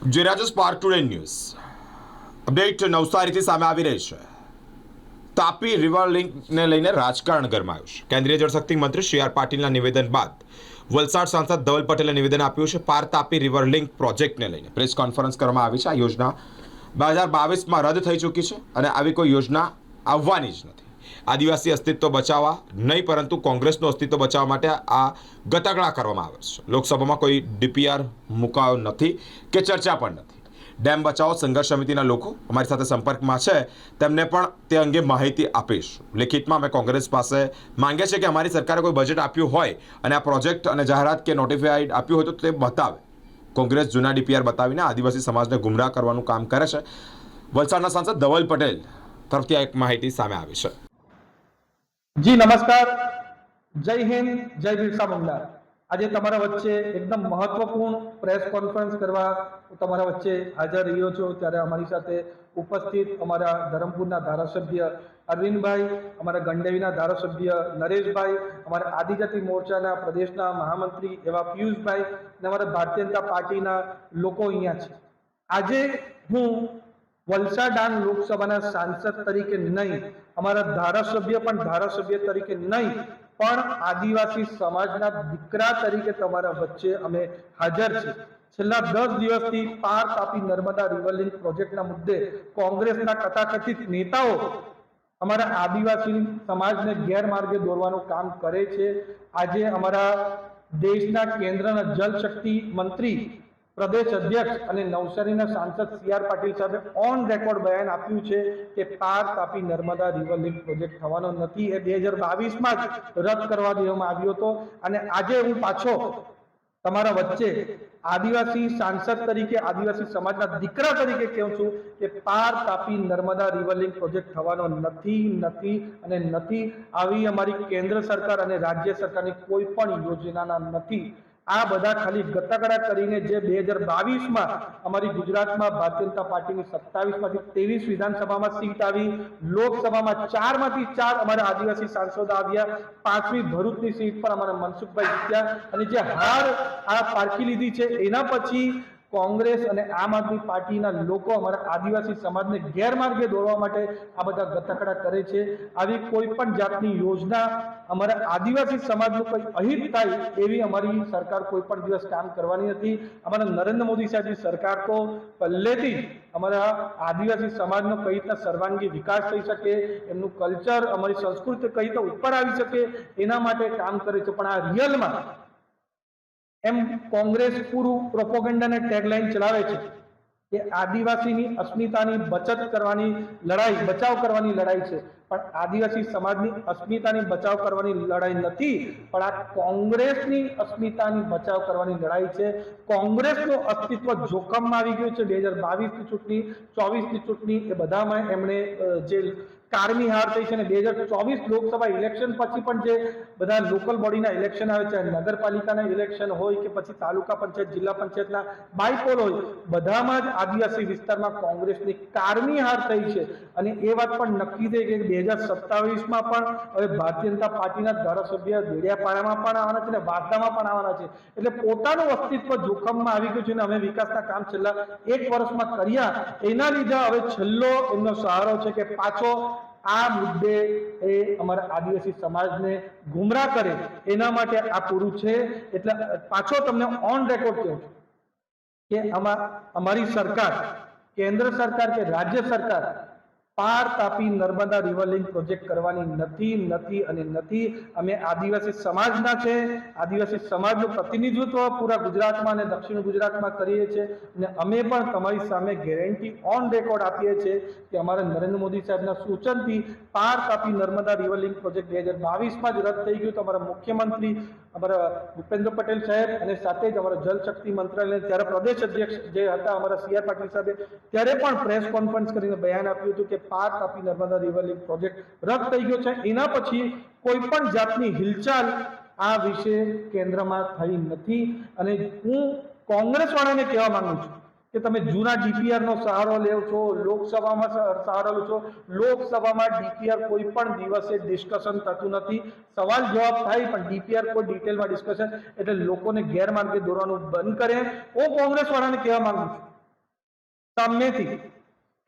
Gujarat spark today news update નવસારીથી સામે આવી રહી છે। તાપી રિવર લિંકને લઈને રાજકારણ ગરમાયું છે। કેન્દ્રીય જળશક્તિ મંત્રી સી આર પાટીલના નિવેદન બાદ વલસાડ સાંસદ ધવલ પટેલે નિવેદન આપ્યું છે। પાર તાપી રિવર લિંક પ્રોજેક્ટને લઈને પ્રેસ કોન્ફરન્સ કરવામાં આવી છે। આ યોજના 2022માં રદ થઈ ચૂકી છે અને આવી કોઈ યોજના આવવાની જ નથી। આદિવાસી અસ્તિત્વ બચાવવા નહીં પરંતુ કોંગ્રેસનું અસ્તિત્વ બચાવવા માટે આ ગતકડા કરવામાં આવે છે। લોકસભામાં કોઈ ડીપીઆર મુકાયો નથી કે ચર્ચા પણ નથી। ડેમ બચાવો સંઘર્ષ સમિતિના લોકો અમારી સાથે સંપર્કમાં છે, તેમને પણ તે અંગે માહિતી આપીશ। લિખિતમાં અમે કોંગ્રેસ પાસે માંગે છે કે અમારી સરકારે કોઈ બજેટ આપ્યું હોય અને આ પ્રોજેક્ટ અને જાહેરાત કે નોટિફાઈડ આપ્યું હોય તો તે બતાવે। કોંગ્રેસ જૂના ડીપીઆર બતાવીને આદિવાસી સમાજને ગુમરાહ કરવાનું કામ કરે છે। વલસાડના સાંસદ ધવલ પટેલ તરફથી આ એક માહિતી સામે આવી છે। જી નમસ્કાર, જય હિન્દ, જય બિરસા મુંડા। આજે તમારા વચ્ચે એકદમ મહત્વપૂર્ણ પ્રેસ કોન્ફરન્સ કરવા તમારા વચ્ચે હાજર રહ્યો છું। ત્યારે અમારી સાથે ઉપસ્થિત અમારા ધરમપુરના ધારાસભ્ય અરવિંદભાઈ, અમારા ગંડેવીના ધારાસભ્ય નરેશભાઈ, અમારા આદિજાતિ મોરચાના પ્રદેશના મહામંત્રી એવા પિયુષભાઈ અને અમારા ભારતીય જનતા પાર્ટીના લોકો અહીંયા છે। આજે હું વલસાડ ડાંગ લોકસભાના સાંસદ તરીકે નહીં, અમારા ધારાસભ્ય પણ ધારાસભ્ય તરીકે નહીં, પણ આદિવાસી સમાજના દીકરા તરીકે તમારા વચ્ચે અમે હાજર છીએ। છેલ્લા 10 દિવસથી પાર તાપી નર્મદા રિવર લિંક પ્રોજેક્ટના મુદ્દે કોંગ્રેસના કથાકથિત નેતાઓ અમારા આદિવાસી સમાજને ગેરમાર્ગે દોરવાનું કામ કરે છે। આજે અમારા દેશના કેન્દ્રના જલશક્તિ મંત્રી, પ્રદેશ અધ્યક્ષ અને નવસારીના સાંસદ સી આર પાટીલ સાહેબે ઓન રેકોર્ડ બયાન આપ્યું છે કે પાર Tapi Narmada river link project થવાનો નથી। એ 2022માં જ રદ કરવા દેવામાં આવ્યો હતો અને આજે હું પાછો તમારા વચ્ચે આદિવાસી સાંસદ તરીકે, આદિવાસી સમાજના દીકરા તરીકે કહું છું કે પાર Tapi Narmada river link project થવાનો નથી। આવી અમારી કેન્દ્ર સરકાર અને રાજ્ય સરકારની કોઈ પણ યોજનાના નથી। આ બધા ખાલી ગતકડા કરીને જે 2022માં અમારી ગુજરાતમાં ભારતીય જનતા પાર્ટીની 27માંથી 23 વિધાનસભામાં સીટ આવી, લોકસભામાં 4માંથી 4 અમારા આદિવાસી સાંસદો આવ્યા, 5મી ભરૂચની સીટ પર અમારા મનસુખભાઈ જીત્યા અને જે હાર આ પારખી લીધી છે એના પછી કોંગ્રેસ અને આમ આદમી પાર્ટીના લોકો અમારા આદિવાસી સમાજને ગેરમાર્ગે દોરવા માટે આ બધા ગતકડા કરે છે। આવી કોઈ પણ જાતની યોજના અમારા આદિવાસી સમાજનું કોઈ અહિત થાય એવી અમારી સરકાર કોઈ પણ દિવસ કામ કરવાની નથી। અમારા નરેન્દ્ર મોદી સાહેબની સરકાર તો પહેલેથી જ અમારા આદિવાસી સમાજનો કઈ રીતના સર્વાંગી વિકાસ થઈ શકે, એમનું કલ્ચર, અમારી સંસ્કૃતિ કઈ રીતે ઉપર આવી શકે એના માટે કામ કરે છે। પણ આ રિયલમાં એમ કોંગ્રેસ પૂરું પ્રોપોગેન્ડા અને ટેગલાઇન ચલાવે છે કે આદિવાસીની અસ્મિતાની બચત કરવાની લડાઈ, બચાવ કરવાની લડાઈ છે, પણ આદિવાસી સમાજની અસ્મિતાની બચાવ કરવાની લડાઈ નથી, પણ આ કોંગ્રેસની અસ્મિતાની બચાવ કરવાની લડાઈ છે। કોંગ્રેસનું અસ્તિત્વ જોખમમાં આવી ગયું છે। 2022ની ચૂંટણી, 24ની ચૂંટણી એ બધામાં એમણે જે કારમી હાર થઈ છે અને 2024 લોકસભા ઇલેક્શન પછી પણ જે બધા લોકલ બોડીના ઇલેક્શન આવે છે, નગરપાલિકાના ઇલેક્શન હોય કે પછી તાલુકા પંચાયત, જિલ્લા પંચાયતના બાયપોલ હોય, બધામાં જ આદિવાસી વિસ્તારમાં કોંગ્રેસની કારમી હાર થઈ છે અને એ વાત પણ નક્કી થઈ કે 2027માં પણ હવે ભારતીય જનતા પાર્ટીના ધારાસભ્ય દેડિયાપાડામાં પણ આવવાના છે અને વાંસદામાં પણ આવવાના છે। એટલે પોતાનું અસ્તિત્વ જોખમમાં આવી ગયું છે અને અમે વિકાસના કામ છેલ્લા 1 વર્ષમાં કર્યા, એના લીધે હવે છેલ્લો એમનો સહારો છે કે પાછો આ મુદ્દે એ અમારા આદિવાસી સમાજને ગુમરાહ કરે એના માટે આ પૂરું છે। એટલે પાછો તમને ઓન રેકોર્ડ કહું છું કે અમારી સરકાર, કેન્દ્ર સરકાર કે રાજ્ય સરકાર પાર Tapi Narmada river link project કરવાની નથી। અમે આદિવાસી સમાજના છે, આદિવાસી સમાજનું પ્રતિનિધિત્વ પૂરા ગુજરાતમાં અને દક્ષિણ ગુજરાતમાં કરીએ છીએ અને અમે પણ તમારી સામે ગેરંટી ઓન રેકોર્ડ આપીએ છીએ કે અમારા નરેન્દ્ર મોદી સાહેબના સૂચનથી Par Tapi Narmada river link project 2022માં જ રદ થઈ ગયું। તો અમારા મુખ્યમંત્રી અમારા ભૂપેન્દ્ર પટેલ સાહેબ અને સાથે જ અમારા જલશક્તિ મંત્રાલય ત્યારે પ્રદેશ અધ્યક્ષ જે હતા અમારા સી આર પાટીલ સાહેબે ત્યારે પણ પ્રેસ કોન્ફરન્સ કરીને બયાન આપ્યું હતું કે પાર Tapi Narmada river link project રદ થઈ ગયો છે। એના પછી કોઈ પણ જાતની હિલચાલ આ વિશે કેન્દ્રમાં થઈ નથી અને હું કોંગ્રેસ વાળાને કહેવા માંગુ છું કે તમે જૂના ડીપીઆર નો સહારો લેવ છો, લોકસભામાં સહારો લો છો। લોકસભામાં ડીપીઆર કોઈ પણ દિવસે ડિસ્કશન થતું નથી, સવાલ જવાબ થાય પણ ડીપીઆર કોઈ ડિટેલમાં ડિસ્કશન, એટલે લોકોને ગેરમાર્ગે દોરવાનું બંધ કરે। હું કોંગ્રેસ વાળાને કહેવા માંગુ છું સામેથી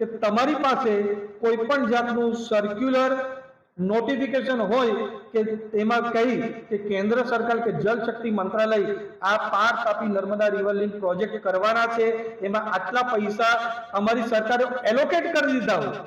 કે તમારી પાસે કોઈ પણ જાતનું સર્ક્યુલર નોટિફિકેશન હોય કે તેમાં કહી કે કેન્દ્ર સરકાર કે જલ શક્તિ મંત્રાલય આ પાર Tapi Narmada river link project કરવાના છે, એમાં આટલા પૈસા અમારી સરકારે એલોકેટ કરી દીધા હોય,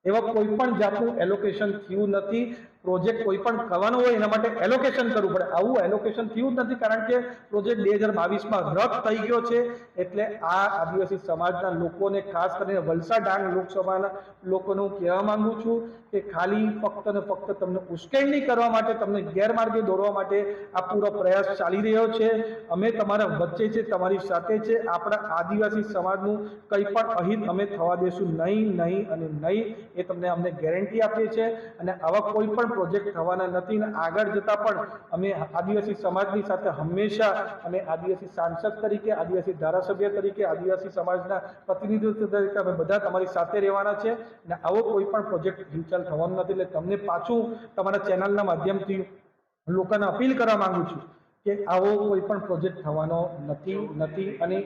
એવા કોઈ પણ જાતનું એલોકેશન થયું નથી. પ્રોજેક્ટ કોઈ પણ કરવાનો હોય એના માટે એલોકેશન કરવું પડે, આવું એલોકેશન થયું જ નથી, કારણ કે પ્રોજેક્ટ 2022માં રદ થઈ ગયો છે. એટલે આ આદિવાસી સમાજના લોકોને, ખાસ કરીને વલસાડ ડાંગ લોકસભાના લોકોને હું કહેવા માંગુ છું કે ખાલી ફક્ત ને ફક્ત તમને ઉશ્કેરણી કરવા માટે, તમને ગેરમાર્ગે દોરવા માટે આ પૂરો પ્રયાસ ચાલી રહ્યો છે. અમે તમારા વચ્ચે છે, તમારી સાથે છે. આપણા આદિવાસી સમાજનું કંઈ પણ અહિત અમે થવા દેશું નહીં, નહીં અને નહીં, એ તમને અમને ગેરંટી આપીએ છીએ. અને આવા કોઈ પણ પ્રોજેક્ટ થવાના નથી અને આગળ જતા પણ અમે આદિવાસી સમાજની સાથે હંમેશા, અમે આદિવાસી સાંસદ તરીકે, આદિવાસી ધારાસભ્ય તરીકે, આદિવાસી સમાજના પ્રતિનિધિત્વ તરીકે અમે બધા તમારી સાથે રહેવાના છે. અને આવો કોઈ પણ પ્રોજેક્ટ હિલચાલ થવાનો નથી. એટલે તમને પાછું તમારા ચેનલના માધ્યમથી લોકોને અપીલ કરવા માંગુ છું કે આવો કોઈ પણ પ્રોજેક્ટ થવાનો નથી અને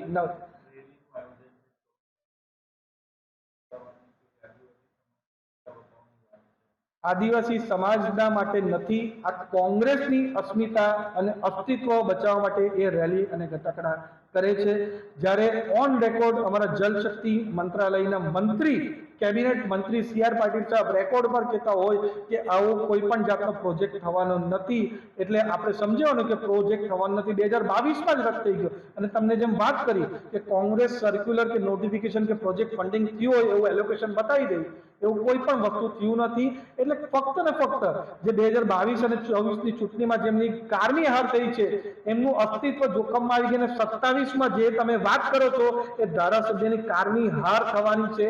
આદિવાસી સમાજના માટે નથી. આ કોંગ્રેસની અસ્મિતા અને અસ્તિત્વ બચાવવા માટે એ રેલી અને ગતકડા કરે છે. જ્યારે ઓન રેકોર્ડ અમારા જલશક્તિ મંત્રાલયના મંત્રી, કેબિનેટ મંત્રી CR પાટીલ સાહેબ રેકોર્ડ પર કહેતા હોય કે આવો કોઈ પણ જાતનો પ્રોજેક્ટ થવાનો નથી, એટલે આપણે સમજ્યો કે પ્રોજેક્ટ થવાનો નથી. 2022માં જ રદ થઈ ગયો. અને તમને જેમ વાત કરી કે કોંગ્રેસ સર્ક્યુલર કે નોટિફિકેશન કે પ્રોજેક્ટ ફંડિંગ થયું હોય એવું એલોકેશન બતાવી દઈ, એવું કોઈ પણ વસ્તુ થયું નથી. એટલે ફક્ત ને ફક્ત જે 2022 અને 24ની ચૂંટણીમાં જેમની કારની હાર થઈ છે, એમનું અસ્તિત્વ જોખમમાં આવી ગયું. 27માં જે તમે વાત કરો છો એ ધારાસભ્યની કારની હાર થવાની છે,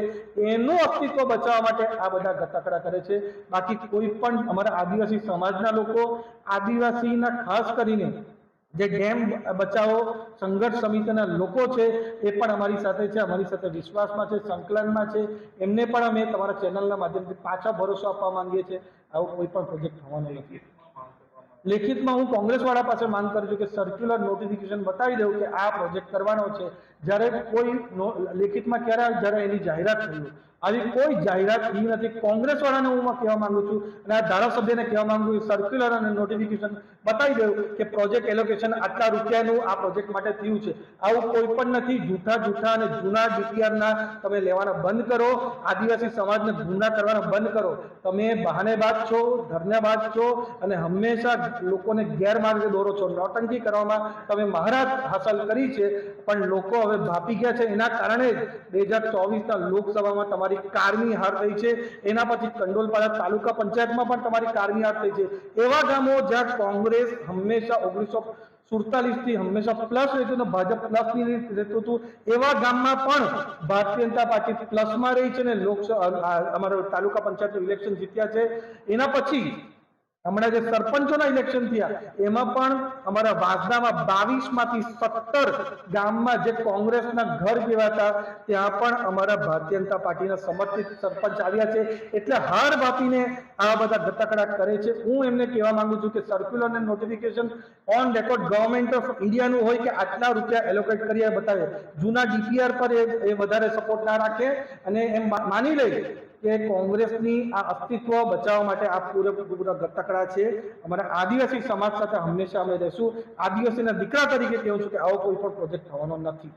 એનું અસ્તિત્વ બચાવવા માટે આ બધા ગતકડા કરે છે. બાકી કોઈ પણ અમારા આદિવાસી સમાજના લોકો, આદિવાસીના ખાસ કરીને જે ડેમ બચાવો સંઘર્ષ સમિતિના લોકો છે એ પણ અમારી સાથે છે, અમારી સાથે વિશ્વાસમાં છે, સંકલનમાં છે. એમને પણ અમે તમારા ચેનલના માધ્યમથી પાછા ભરોસો આપવા માંગીએ છીએ આવો કોઈ પણ પ્રોજેક્ટ થવાનો નથી. લેખિતમાં હું કોંગ્રેસ વાળા પાસે માંગ કરું છું કે સર્ક્યુલર નોટિફિકેશન બતાવી દઉં કે આ પ્રોજેક્ટ કરવાનો છે. જ્યારે કોઈ લેખિતમાં ક્યારે, જ્યારે એની જાહેરાત થઈ, આવી કોઈ જાહેરાત થઈ નથી. કોંગ્રેસ વાળાને હું કહેવા માંગુ છું અને આ ધારાસભ્યને કહેવા માંગુ છું, સર્ક્યુલર અને નોટિફિકેશન બતાવી દઉં કે પ્રોજેક્ટ એલોકેશન આટલા રૂપિયાનું આ પ્રોજેક્ટ માટે થયું છે. આવું કોઈ પણ નથી. જૂઠા અને જૂના DPRના તમે લેવાના બંધ કરો. આદિવાસી સમાજને ગુમરાહ કરવાના બંધ કરો. તમે બહાનેબાજ છો, ધરનાબાજ છો અને હંમેશા લોકોને ગેરમાર્ગે દોરો છો. નોટંકી કરવામાં તમે મહારત હાંસલ કરી છે, પણ લોકો હવે ભાપી ગયા છે. એના કારણે 2024ના લોકસભામાં તમારી કારની હાર થઈ છે. એના પછી કંડોલપાડા તાલુકા પંચાયતમાં પણ તમારી કારની હાર થઈ છે. એવા ગામો જ્યાં કોંગ્રેસ હંમેશા 1947 થી હંમેશા પ્લસ રહેતું હતું, ભાજપ પ્લસ ની રહેતું હતું, એવા ગામમાં પણ ભારતીય જનતા પાર્ટી પ્લસમાં રહી છે ને અમારા તાલુકા પંચાયત ઇલેક્શન જીત્યા છે. એના પછી હમણાં જે સરપંચોના ઇલેક્શન થયા એમાં પણ અમારા વાસદામાં 22માંથી 17 ગામમાં જે કોંગ્રેસના ઘર કહેવાતા ત્યાં પણ અમારા ભારતીય જનતા પાર્ટીના સમર્થિત સરપંચ આવ્યા છે. એટલે હાર બાપીને આ બધા ગતકડા કરે છે. હું એમને કહેવા માંગુ છું કે સર્ક્યુલર અને notification on record government of ઇન્ડિયાનું હોય કે આટલા રૂપિયા એલોકેટ કરી બતાવે. જૂના DPR પર એ વધારે સપોર્ટ ના રાખે અને એમ માની લે કે કોંગ્રેસની આ અસ્તિત્વ બચાવવા માટે આ પૂરેપૂરા ગતકડા છે. અમારા આદિવાસી સમાજ સાથે હંમેશા અમે રહેશું. આદિવાસીના દીકરા તરીકે કહું છું કે આવો કોઈ પણ પ્રોજેક્ટ થવાનો નથી.